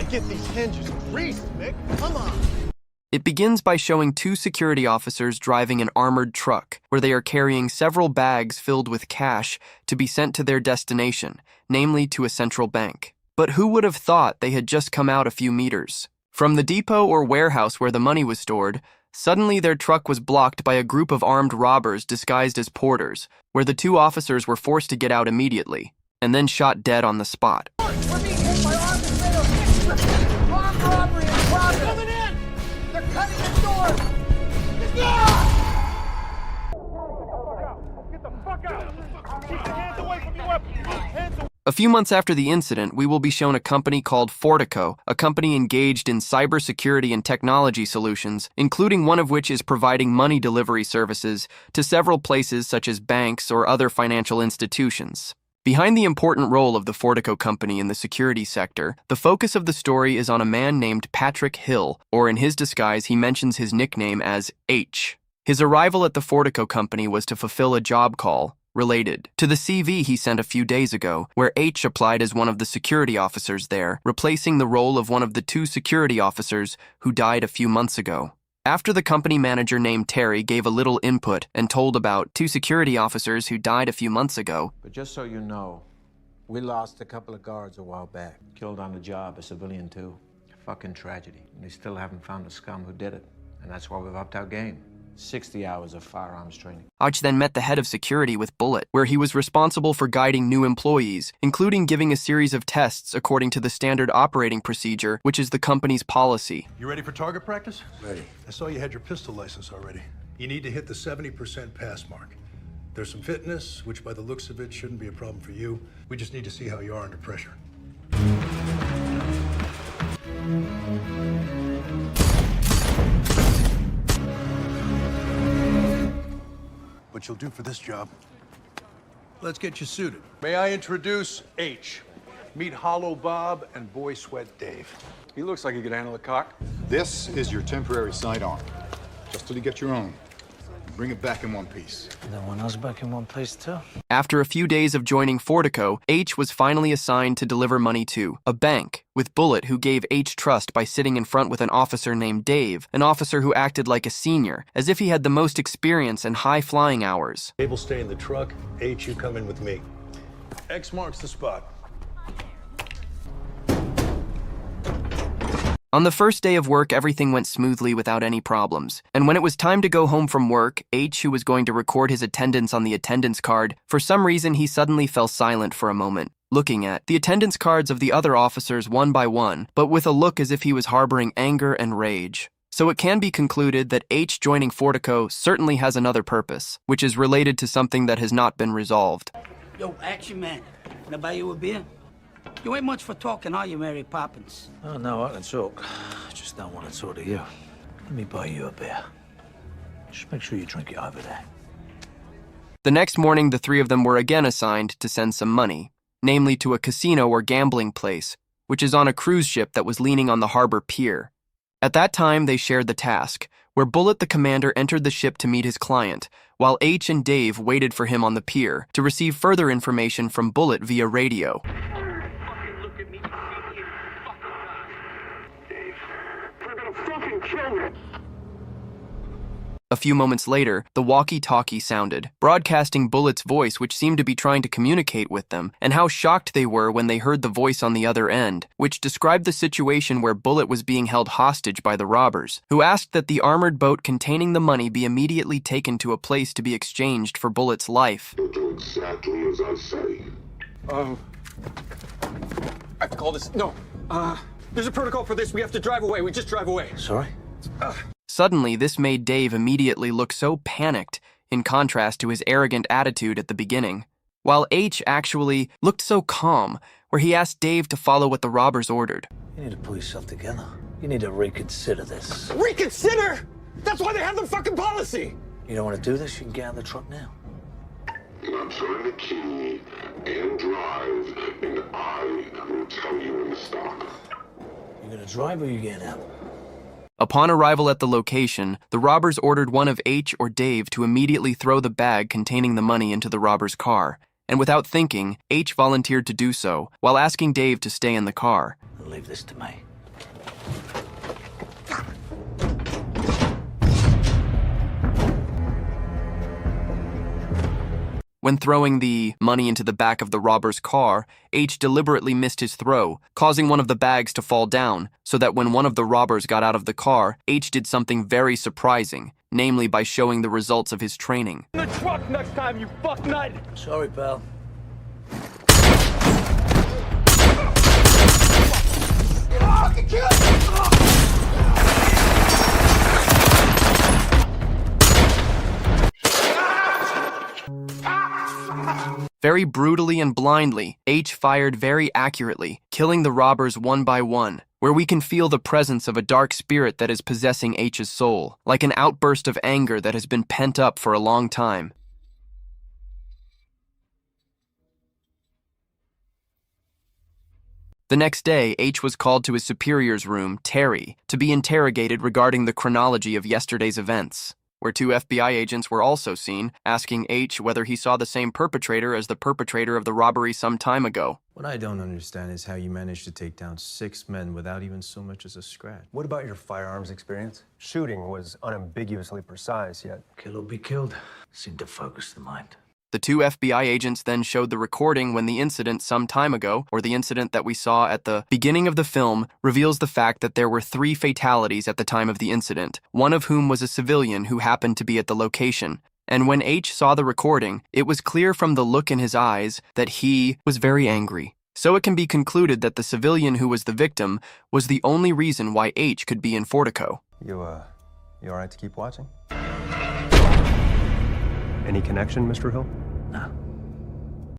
get these hinges greased, Mick. Come on. It begins by showing two security officers driving an armored truck, where they are carrying several bags filled with cash to be sent to their destination, namely to a central bank. But who would have thought they had just come out a few meters? From the depot or warehouse where the money was stored, suddenly their truck was blocked by a group of armed robbers disguised as porters, where the two officers were forced to get out immediately, and then shot dead on the spot. We're being hit by armed robbery in progress. Coming in! They're cutting the doors! Get the fuck out! Keep your hands away from your weapon! Hands away! A few months after the incident, we will be shown a company called Fortico, a company engaged in cybersecurity and technology solutions, including one of which is providing money delivery services to several places such as banks or other financial institutions. Behind the important role of the Fortico company in the security sector, the focus of the story is on a man named Patrick Hill, or in his disguise he mentions his nickname as H. His arrival at the Fortico company was to fulfill a job call related to the CV he sent a few days ago, where H applied as one of the security officers there, replacing the role of one of the two security officers who died a few months ago. After the company manager named Terry gave a little input and told about two security officers who died a few months ago. But just so you know, we lost a couple of guards a while back. Killed on the job, a civilian too. Fucking tragedy. And we still haven't found the scum who did it. And that's why we've upped our game. 60 hours of firearms training. H then met the head of security with Bullet, where he was responsible for guiding new employees, including giving a series of tests according to the standard operating procedure, which is the company's policy. You ready for target practice? Ready. I saw you had your pistol license already. You need to hit the 70% pass mark. There's some fitness, which by the looks of it shouldn't be a problem for you. We just need to see how you are under pressure. What you'll do for this job. Let's get you suited. May I introduce H. Meet Hollow Bob and Boy Sweat Dave. He looks like he could handle a cock. This is your temporary sidearm. Just till you get your own. Bring it back in one piece. Then one us back in one piece too. After a few days of joining Fortico, H was finally assigned to deliver money to a bank, with Bullet, who gave H trust by sitting in front with an officer named Dave, an officer who acted like a senior, as if he had the most experience and high-flying hours. Dave will stay in the truck. H, you come in with me. X marks the spot. On the first day of work, everything went smoothly without any problems. And when it was time to go home from work, H, who was going to record his attendance on the attendance card, for some reason he suddenly fell silent for a moment, looking at the attendance cards of the other officers one by one, but with a look as if he was harboring anger and rage. So it can be concluded that H joining Fortico certainly has another purpose, which is related to something that has not been resolved. Yo, action man. Can I buy you a beer? You ain't much for talking, are you, Mary Poppins? Oh, no, I can talk. I just don't want to talk to you. Let me buy you a beer. Just make sure you drink it over there. The next morning, the three of them were again assigned to send some money, namely to a casino or gambling place, which is on a cruise ship that was leaning on the harbor pier. At that time, they shared the task, where Bullet the commander entered the ship to meet his client, while H and Dave waited for him on the pier to receive further information from Bullet via radio. A few moments later, the walkie-talkie sounded, broadcasting Bullet's voice, which seemed to be trying to communicate with them, and how shocked they were when they heard the voice on the other end, which described the situation where Bullet was being held hostage by the robbers, who asked that the armored boat containing the money be immediately taken to a place to be exchanged for Bullet's life. You'll do exactly as I say. I have to call this. No. There's a protocol for this. We have to drive away. We just drive away. Sorry? Suddenly, this made Dave immediately look so panicked, in contrast to his arrogant attitude at the beginning, while H actually looked so calm, where he asked Dave to follow what the robbers ordered. You need to pull yourself together. You need to reconsider this. Reconsider? That's why they have the fucking policy. You don't want to do this? You can get out of the truck now. Now turn the key and drive, and I will tell you when to stop. You gonna drive or you getting out? Upon arrival at the location, the robbers ordered one of H or Dave to immediately throw the bag containing the money into the robber's car, and without thinking, H volunteered to do so, while asking Dave to stay in the car. Leave this to me. When throwing the money into the back of the robber's car, H deliberately missed his throw, causing one of the bags to fall down, so that when one of the robbers got out of the car, H did something very surprising, namely by showing the results of his training. In the truck next time, you fuck nut! Sorry, pal. Very brutally and blindly, H fired very accurately, killing the robbers one by one, where we can feel the presence of a dark spirit that is possessing H's soul, like an outburst of anger that has been pent up for a long time. The next day, H was called to his superior's room, Terry, to be interrogated regarding the chronology of yesterday's events, where 2 FBI agents were also seen, asking H whether he saw the same perpetrator as the perpetrator of the robbery some time ago. What I don't understand is how you managed to take down 6 men without even so much as a scratch. What about your firearms experience? Shooting was unambiguously precise, yet... Kill or be killed seemed to focus the mind. The 2 FBI agents then showed the recording when the incident some time ago, or the incident that we saw at the beginning of the film, reveals the fact that there were 3 fatalities at the time of the incident, one of whom was a civilian who happened to be at the location. And when H saw the recording, it was clear from the look in his eyes that he was very angry. So it can be concluded that the civilian who was the victim was the only reason why H could be in Fortico. You all right to keep watching? Any connection, Mr. Hill? No.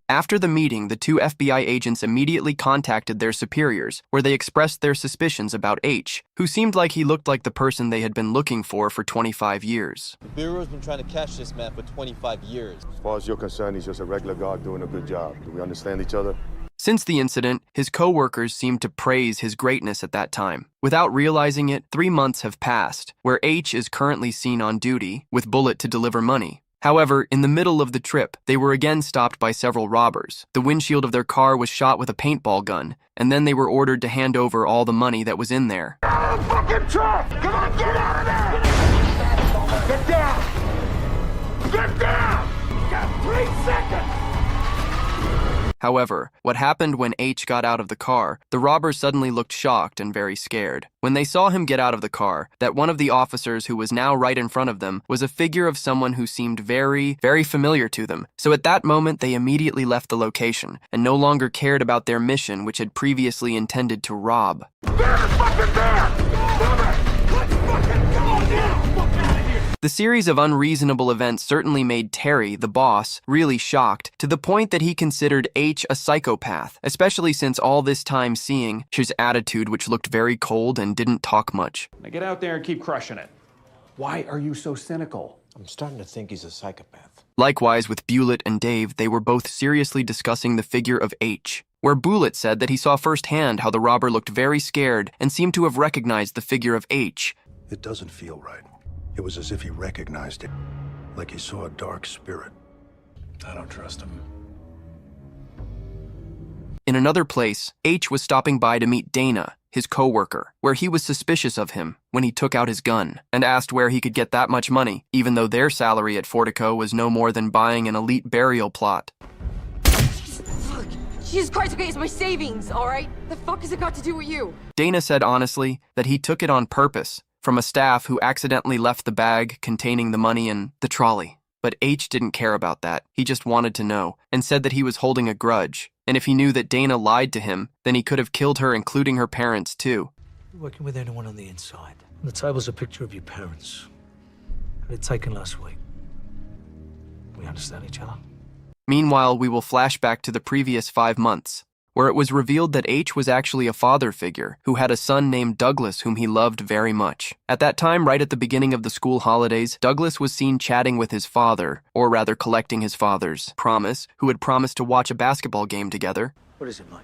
After the meeting, the 2 FBI agents immediately contacted their superiors, where they expressed their suspicions about H, who seemed like he looked like the person they had been looking for 25 years. The Bureau's been trying to catch this man for 25 years. As far as you're concerned, he's just a regular guard doing a good job. Do we understand each other? Since the incident, his co-workers seemed to praise his greatness at that time. Without realizing it, 3 months have passed, where H is currently seen on duty, with Bullet to deliver money. However, in the middle of the trip, they were again stopped by several robbers. The windshield of their car was shot with a paintball gun, and then they were ordered to hand over all the money that was in there. Out of the fucking truck! Come on, get out of there! Get down! Get down! You got 3 seconds! However, what happened when H got out of the car, the robbers suddenly looked shocked and very scared. When they saw him get out of the car, that one of the officers who was now right in front of them was a figure of someone who seemed very, very familiar to them. So at that moment, they immediately left the location and no longer cared about their mission, which had previously intended to rob. They're fucking there! Let's fucking go now! Fuck out of here! The series of unreasonable events certainly made Terry, the boss, really shocked, to the point that he considered H a psychopath, especially since all this time seeing his attitude, which looked very cold and didn't talk much. Now get out there and keep crushing it. Why are you so cynical? I'm starting to think he's a psychopath. Likewise, with Bullet and Dave, they were both seriously discussing the figure of H, where Bullet said that he saw firsthand how the robber looked very scared and seemed to have recognized the figure of H. It doesn't feel right. It was as if he recognized it, like he saw a dark spirit. I don't trust him. In another place, H was stopping by to meet Dana, his co-worker, where he was suspicious of him when he took out his gun and asked where he could get that much money, even though their salary at Fortico was no more than buying an elite burial plot. Fuck. Jesus Christ, okay, it's my savings, all right? The fuck has it got to do with you? Dana said honestly that he took it on purpose from a staff who accidentally left the bag containing the money in the trolley. But H didn't care about that. He just wanted to know, and said that he was holding a grudge. And if he knew that Dana lied to him, then he could have killed her, including her parents, too. You working with anyone on the inside? On the table's a picture of your parents. Had it taken last week. We understand each other? Meanwhile, we will flash back to the previous 5 months, where it was revealed that H was actually a father figure who had a son named Douglas whom he loved very much. At that time, right at the beginning of the school holidays, Douglas was seen chatting with his father, or rather collecting his father's promise, who had promised to watch a basketball game together. What is it, Mike?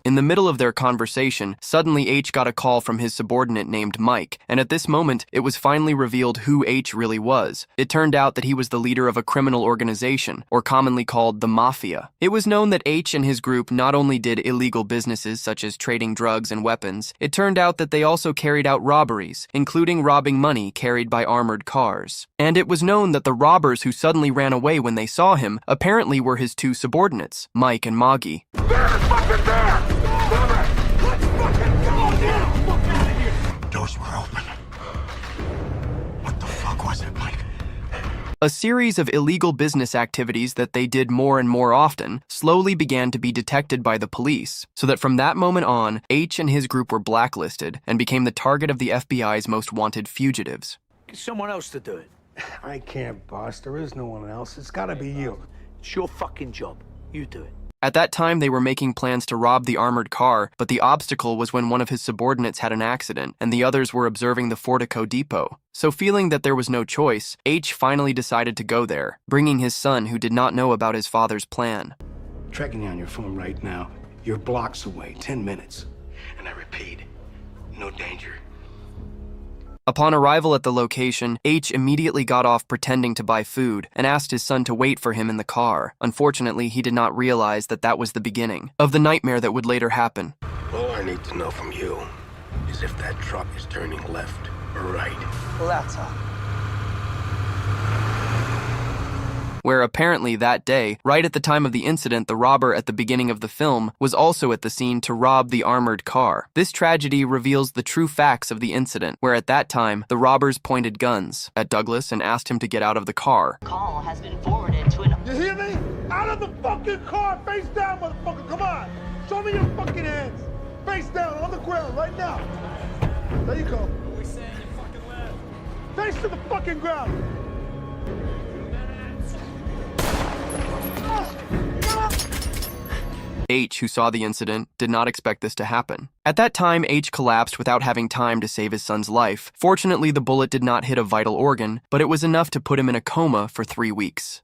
In the middle of their conversation, suddenly H got a call from his subordinate named Mike, and at this moment, it was finally revealed who H really was. It turned out that he was the leader of a criminal organization, or commonly called the Mafia. It was known that H and his group not only did illegal businesses such as trading drugs and weapons, it turned out that they also carried out robberies, including robbing money carried by armored cars. And it was known that the robbers who suddenly ran away when they saw him apparently were his two subordinates, Mike and Moggy. Doors were open. What the fuck was it, Mike? A series of illegal business activities that they did more and more often slowly began to be detected by the police, so that from that moment on, H and his group were blacklisted and became the target of the FBI's most wanted fugitives. Get someone else to do it. I can't, boss. There is no one else. It's gotta be you. It's your fucking job. You do it. At that time, they were making plans to rob the armored car, but the obstacle was when one of his subordinates had an accident, and the others were observing the Fortico depot. So feeling that there was no choice, H finally decided to go there, bringing his son who did not know about his father's plan. Tracking you on your phone right now. You're blocks away, 10 minutes. And I repeat, no danger. Upon arrival at the location, H immediately got off pretending to buy food and asked his son to wait for him in the car. Unfortunately, he did not realize that that was the beginning of the nightmare that would later happen. All I need to know from you is if that truck is turning left or right. Latter. Where apparently that day, right at the time of the incident, the robber at the beginning of the film was also at the scene to rob the armored car. This tragedy reveals the true facts of the incident, where at that time, the robbers pointed guns at Douglas and asked him to get out of the car. Call has been forwarded to an... You hear me? Out of the fucking car! Face down, motherfucker! Come on! Show me your fucking hands! Face down, on the ground, right now! There you go. We're saying you fucking left. Face to the fucking ground! H, who saw the incident, did not expect this to happen. At that time, H collapsed without having time to save his son's life. Fortunately, the bullet did not hit a vital organ, but it was enough to put him in a coma for 3 weeks.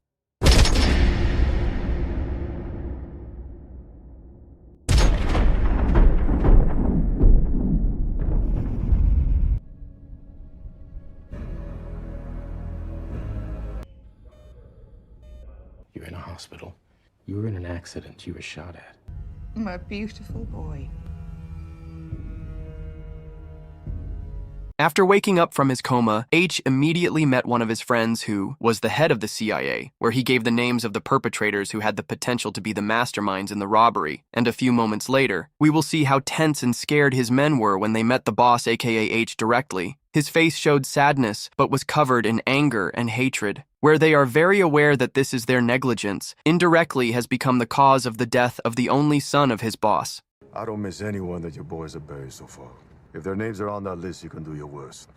You're in a hospital. You were in an accident. You were shot at. My beautiful boy. After waking up from his coma, H immediately met one of his friends who was the head of the CIA, where he gave the names of the perpetrators who had the potential to be the masterminds in the robbery. And a few moments later, we will see how tense and scared his men were when they met the boss, aka H, directly. His face showed sadness, but was covered in anger and hatred, where they are very aware that this is their negligence, indirectly has become the cause of the death of the only son of his boss. I don't miss anyone that your boys have buried so far. If their names are on that list, you can do your worst.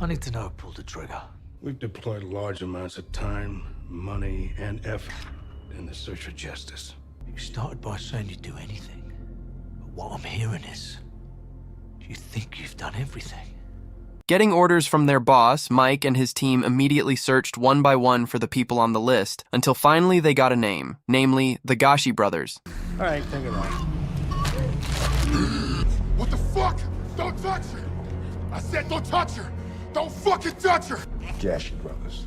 I need to know who pulled the trigger. We've deployed large amounts of time, money, and effort in the search for justice. You started by saying you'd do anything. But what I'm hearing is, you think you've done everything. Getting orders from their boss, Mike and his team immediately searched one by one for the people on the list, until finally they got a name, namely the Gashi brothers. All right, think of that. What the fuck? Don't touch her! I said don't touch her! Don't fucking touch her! Cash brothers.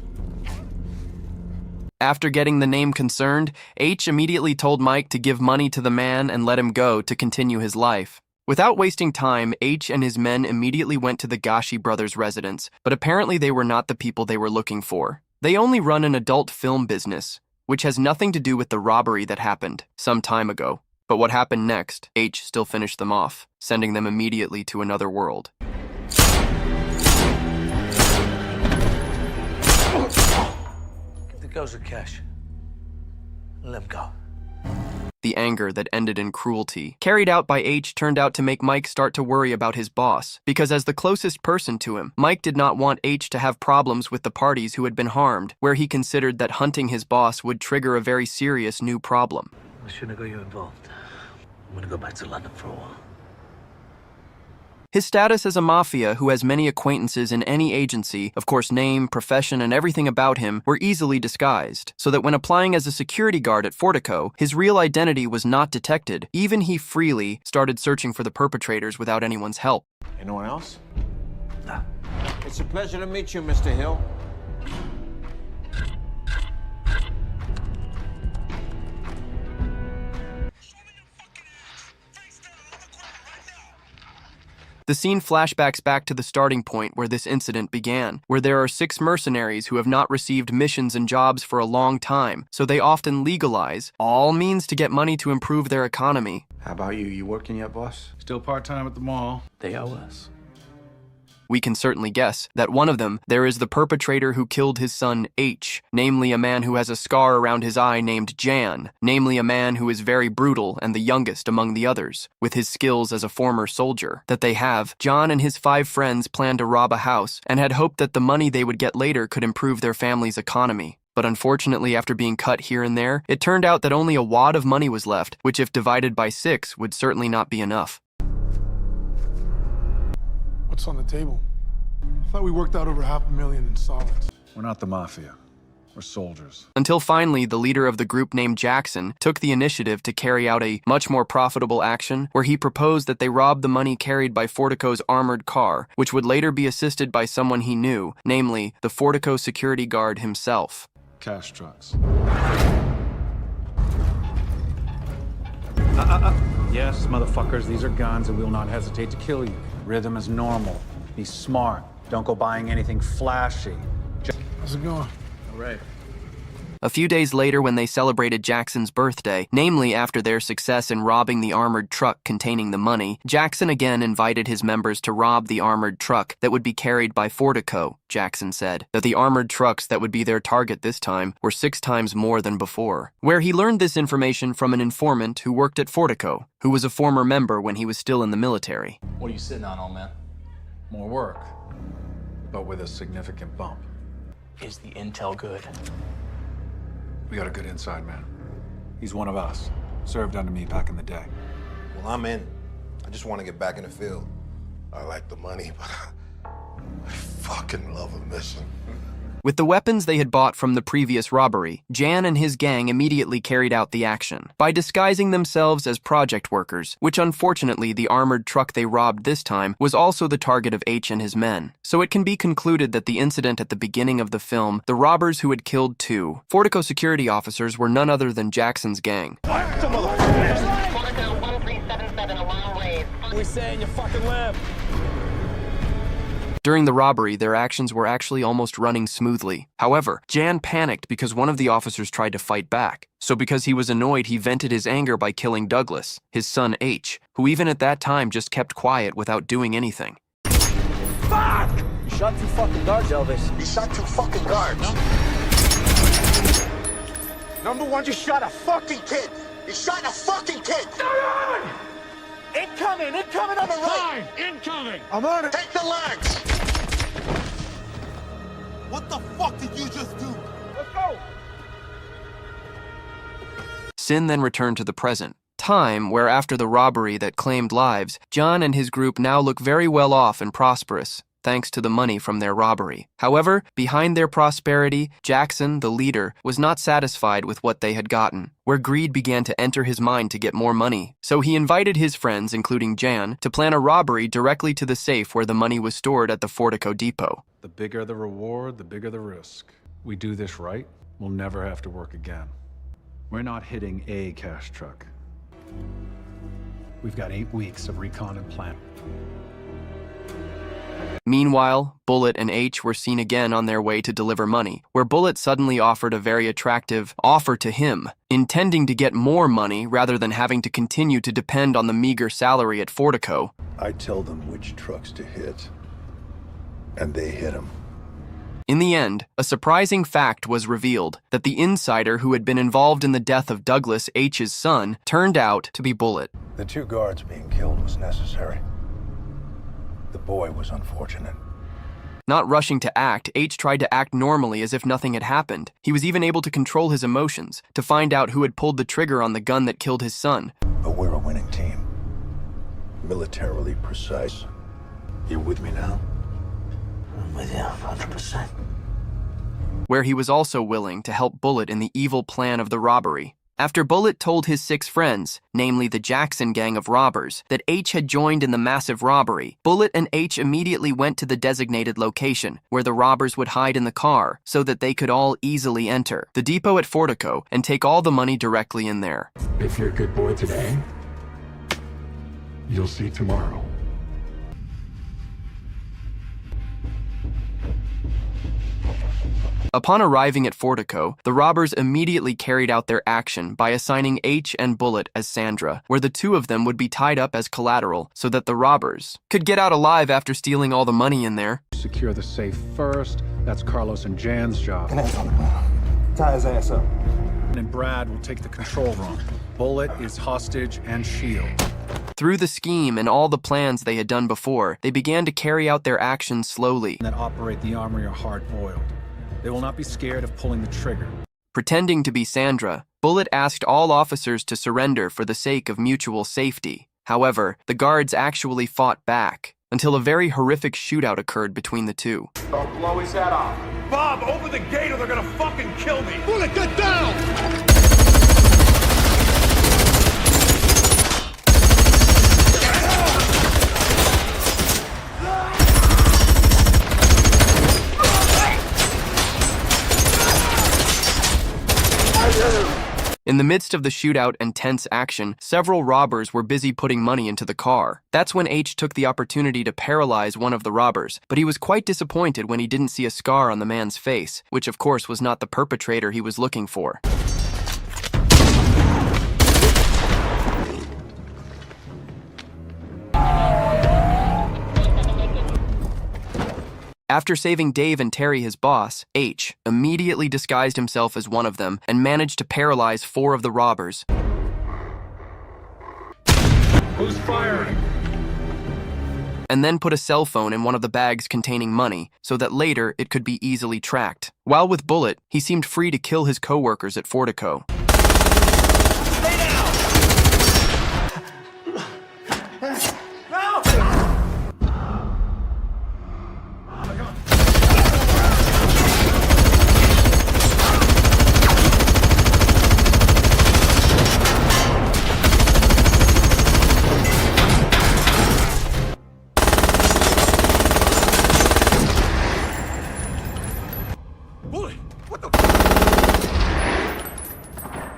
After getting the name concerned, H immediately told Mike to give money to the man and let him go to continue his life. Without wasting time, H and his men immediately went to the Gashi brothers' residence, but apparently they were not the people they were looking for. They only run an adult film business, which has nothing to do with the robbery that happened some time ago. But what happened next, H still finished them off, sending them immediately to another world. Give the girls a cash. Let them go. The anger that ended in cruelty, carried out by H, turned out to make Mike start to worry about his boss, because as the closest person to him, Mike did not want H to have problems with the parties who had been harmed, where he considered that hunting his boss would trigger a very serious new problem. I shouldn't have got you involved. I'm gonna go back to London for a while. His status as a mafia who has many acquaintances in any agency, of course name, profession, and everything about him were easily disguised, so that when applying as a security guard at Fortico, his real identity was not detected. Even he freely started searching for the perpetrators without anyone's help. Anyone else? Nah. It's a pleasure to meet you, Mr. Hill. The scene flashbacks back to the starting point where this incident began, where there are 6 mercenaries who have not received missions and jobs for a long time, so they often legalize all means to get money to improve their economy. How about you? You working yet, boss? Still part-time at the mall. They owe us. We can certainly guess that one of them, there is the perpetrator who killed his son H, namely a man who has a scar around his eye named Jan, namely a man who is very brutal and the youngest among the others. With his skills as a former soldier that they have, John and his 5 friends planned to rob a house and had hoped that the money they would get later could improve their family's economy. But unfortunately, after being cut here and there, it turned out that only a wad of money was left, which if divided by 6 would certainly not be enough. What's on the table? I thought we worked out over $500,000 in solids. We're not the Mafia. We're soldiers. Until finally, the leader of the group named Jackson took the initiative to carry out a much more profitable action where he proposed that they rob the money carried by Fortico's armored car, which would later be assisted by someone he knew, namely the Fortico security guard himself. Cash trucks. Yes, motherfuckers, these are guns and we will not hesitate to kill you. Rhythm is normal. Be smart. Don't go buying anything flashy. How's it going? All right. A few days later, when they celebrated Jackson's birthday, namely after their success in robbing the armored truck containing the money, Jackson again invited his members to rob the armored truck that would be carried by Fortico. Jackson said that the armored trucks that would be their target this time were 6 times more than before, where he learned this information from an informant who worked at Fortico, who was a former member when he was still in the military. What are you sitting on, old man? More work, but with a significant bump. Is the intel good? We got a good inside man. He's one of us. Served under me back in the day. Well, I'm in. I just want to get back in the field. I like the money, but I fucking love a mission. With the weapons they had bought from the previous robbery, Jan and his gang immediately carried out the action by disguising themselves as project workers, which unfortunately the armored truck they robbed this time was also the target of H and his men. So it can be concluded that the incident at the beginning of the film, the robbers who had killed 2 Fortico security officers were none other than Jackson's gang. We're saying you fucking live. During the robbery, their actions were actually almost running smoothly. However, Jan panicked because one of the officers tried to fight back. So because he was annoyed, he vented his anger by killing Douglas, his son H, who even at that time just kept quiet without doing anything. Fuck! You shot 2 fucking guards, Elvis. You shot 2 fucking guards. Number 1, you shot a fucking kid. You shot a fucking kid. Incoming on the right! Incoming! I'm on it. Take the legs! What the fuck did you just do? Let's go! Sin then returned to the present time, where after the robbery that claimed lives, John and his group now look very well off and prosperous, thanks to the money from their robbery. However, behind their prosperity, Jackson, the leader, was not satisfied with what they had gotten, where greed began to enter his mind to get more money. So he invited his friends, including Jan, to plan a robbery directly to the safe where the money was stored at the Fortico depot. The bigger the reward, the bigger the risk. We do this right, we'll never have to work again. We're not hitting a cash truck. We've got 8 weeks of recon and planning. Meanwhile, Bullet and H were seen again on their way to deliver money, where Bullet suddenly offered a very attractive offer to him, intending to get more money rather than having to continue to depend on the meager salary at Fortico. I tell them which trucks to hit, and they hit them. In the end, a surprising fact was revealed that the insider who had been involved in the death of Douglas H's son turned out to be Bullet. The 2 guards being killed was necessary. The boy was unfortunate. Not rushing to act, H tried to act normally as if nothing had happened. He was even able to control his emotions, to find out who had pulled the trigger on the gun that killed his son. But we're a winning team. Militarily precise. You with me now? I'm with you 100%. Where he was also willing to help Bullet in the evil plan of the robbery. After Bullet told his 6 friends, namely the Jackson gang of robbers, that H had joined in the massive robbery, Bullet and H immediately went to the designated location, where the robbers would hide in the car, so that they could all easily enter the depot at Fortico and take all the money directly in there. If you're a good boy today, you'll see tomorrow. Upon arriving at Fortico, the robbers immediately carried out their action by assigning H and Bullet as Sandra, where the 2 of them would be tied up as collateral so that the robbers could get out alive after stealing all the money in there. Secure the safe first. That's Carlos and Jan's job. Tie his ass up. And Brad will take the control room. Bullet is hostage and shield. Through the scheme and all the plans they had done before, they began to carry out their actions slowly. That operate the armory are hard-boiled. They will not be scared of pulling the trigger. Pretending to be Sandra, Bullet asked all officers to surrender for the sake of mutual safety. However, the guards actually fought back, until a very horrific shootout occurred between the 2. Don't blow his head off. Bob, open the gate or they're gonna fucking kill me. Bullet, get down! In the midst of the shootout and tense action, several robbers were busy putting money into the car. That's when H took the opportunity to paralyze one of the robbers, but he was quite disappointed when he didn't see a scar on the man's face, which of course was not the perpetrator he was looking for. After saving Dave and Terry, his boss, H immediately disguised himself as one of them and managed to paralyze 4 of the robbers. Who's firing? And then put a cell phone in one of the bags containing money so that later it could be easily tracked. While with Bullet, he seemed free to kill his co-workers at Fortico. Stay down!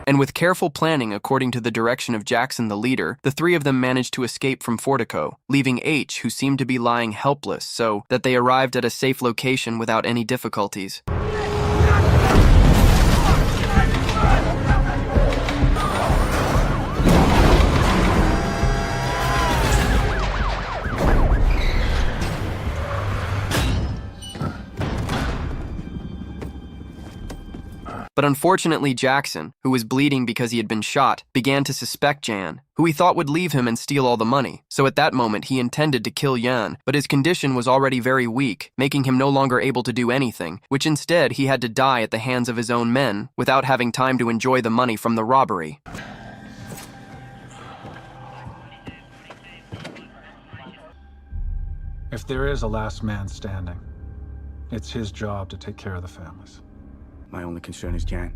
And with careful planning according to the direction of Jackson the leader, the 3 of them managed to escape from Fortico, leaving H, who seemed to be lying helpless, so that they arrived at a safe location without any difficulties. But unfortunately, Jackson, who was bleeding because he had been shot, began to suspect Jan, who he thought would leave him and steal all the money. So at that moment, he intended to kill Jan, but his condition was already very weak, making him no longer able to do anything, which instead he had to die at the hands of his own men, without having time to enjoy the money from the robbery. If there is a last man standing, it's his job to take care of the families. My only concern is Jan.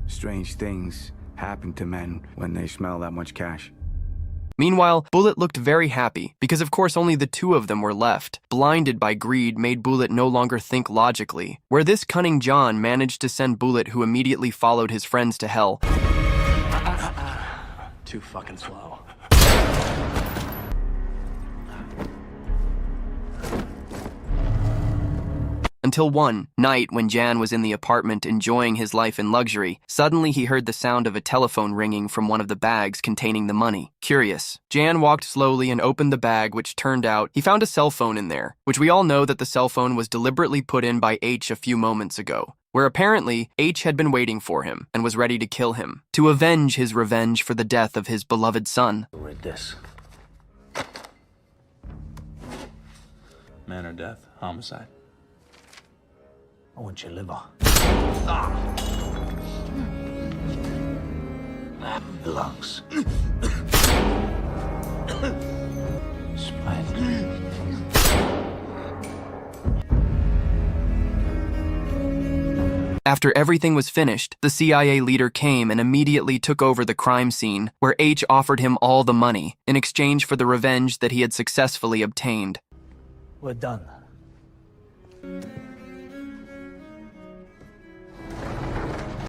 Strange things happen to men when they smell that much cash. Meanwhile, Bullet looked very happy, because of course only the 2 of them were left. Blinded by greed made Bullet no longer think logically, where this cunning John managed to send Bullet, who immediately followed his friends to hell. Too fucking slow. Until one night when Jan was in the apartment enjoying his life in luxury, suddenly he heard the sound of a telephone ringing from one of the bags containing the money. Curious, Jan walked slowly and opened the bag, which turned out he found a cell phone in there, which we all know that the cell phone was deliberately put in by H a few moments ago, where apparently H had been waiting for him and was ready to kill him, to avenge his revenge for the death of his beloved son. Read this. Man or death? Homicide. I want your liver. The lungs. Spread. After everything was finished, the CIA leader came and immediately took over the crime scene, where H offered him all the money in exchange for the revenge that he had successfully obtained. We're done.